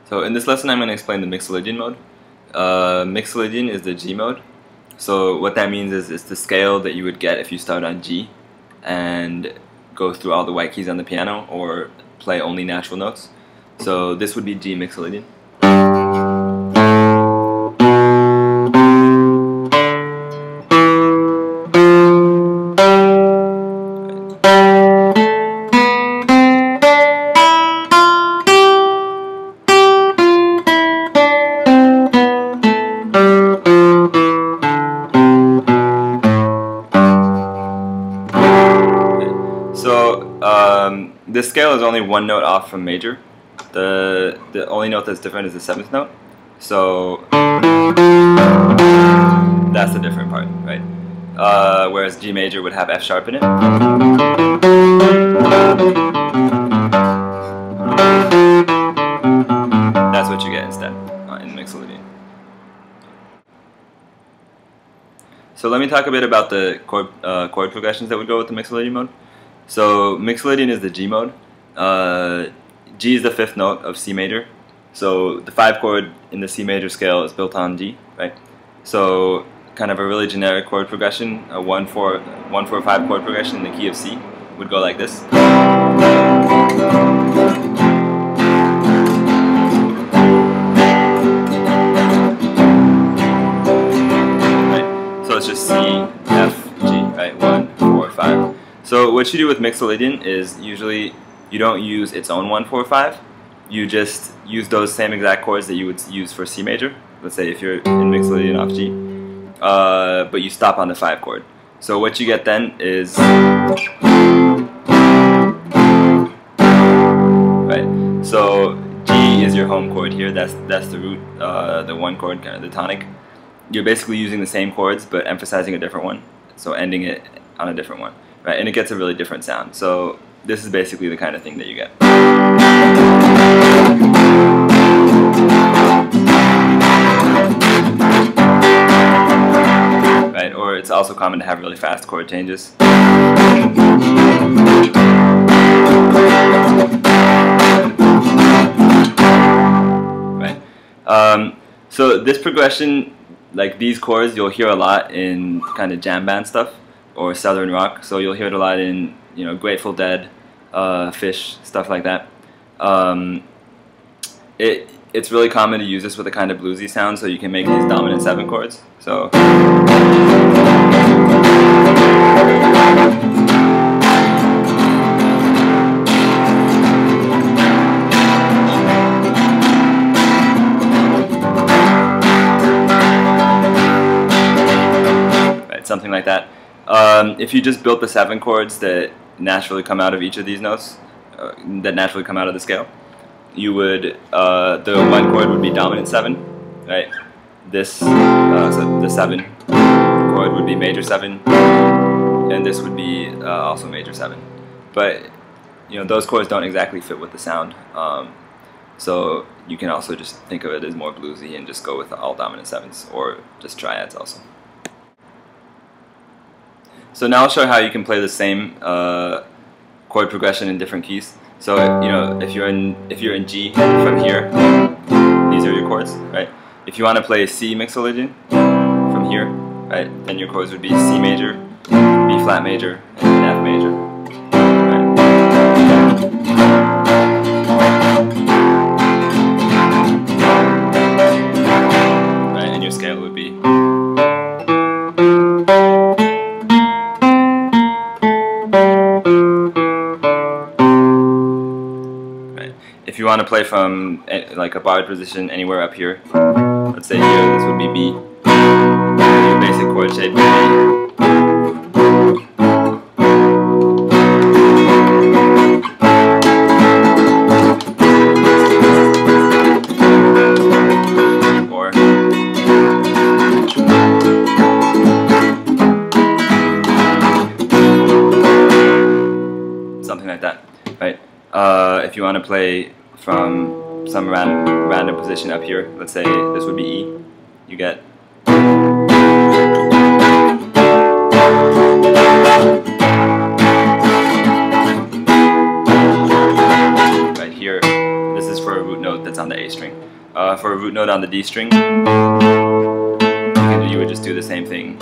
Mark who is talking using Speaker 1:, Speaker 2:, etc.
Speaker 1: So in this lesson I'm going to explain the Mixolydian mode. Mixolydian is the G mode. So what that means is it's the scale that you would get if you start on G and go through all the white keys on the piano or play only natural notes. So this would be G Mixolydian. This scale is only one note off from major. The only note that's different is the 7th note. So that's the different part, right? Whereas G major would have F sharp in it. That's what you get instead in Mixolydian. So let me talk a bit about the chord progressions that would go with the Mixolydian mode. So Mixolydian is the G mode. G is the 5th note of C major. So the 5 chord in the C major scale is built on G, right? So kind of a really generic chord progression, a 1-4-5 chord progression in the key of C would go like this. Right? So it's just C, F, G, right? 1, 4, 5. So what you do with Mixolydian is usually you don't use its own 1-4-5. You just use those same exact chords that you would use for C major. Let's say if you're in Mixolydian off G, but you stop on the 5 chord. So what you get then is right. So G is your home chord here. That's the root, the 1 chord, kind of the tonic. You're basically using the same chords but emphasizing a different one. So ending it on a different one. Right, and it gets a really different sound. So this is basically the kind of thing that you get. Right, or it's also common to have really fast chord changes. Right. So this progression, like these chords, you'll hear a lot in kind of jam band stuff or southern rock, so you'll hear it a lot in, you know, Grateful Dead, Fish, stuff like that. It's really common to use this with a kind of bluesy sound, so you can make these dominant 7 chords. So right, something like that. If you just built the 7 chords that naturally come out of each of these notes, that naturally come out of the scale, you would, the 1 chord would be dominant 7, right? This, so the 7 chord would be major 7, and this would be also major 7. But, you know, those chords don't exactly fit with the sound, so you can also just think of it as more bluesy and just go with all dominant 7s, or just triads also. So now I'll show you how you can play the same chord progression in different keys. So you know, if you're in G from here, these are your chords, right? If you want to play C Mixolydian from here, right, then your chords would be C major, B flat major, and F major. Right, and your scale would be. If you want to play from like a barred position anywhere up here, let's say here, this would be B. Your basic chord shape would be. Or something like that, right? If you want to play from some random position up here, let's say this would be E, you get right here. This is for a root note that's on the A string. For a root note on the D string, you would just do the same thing.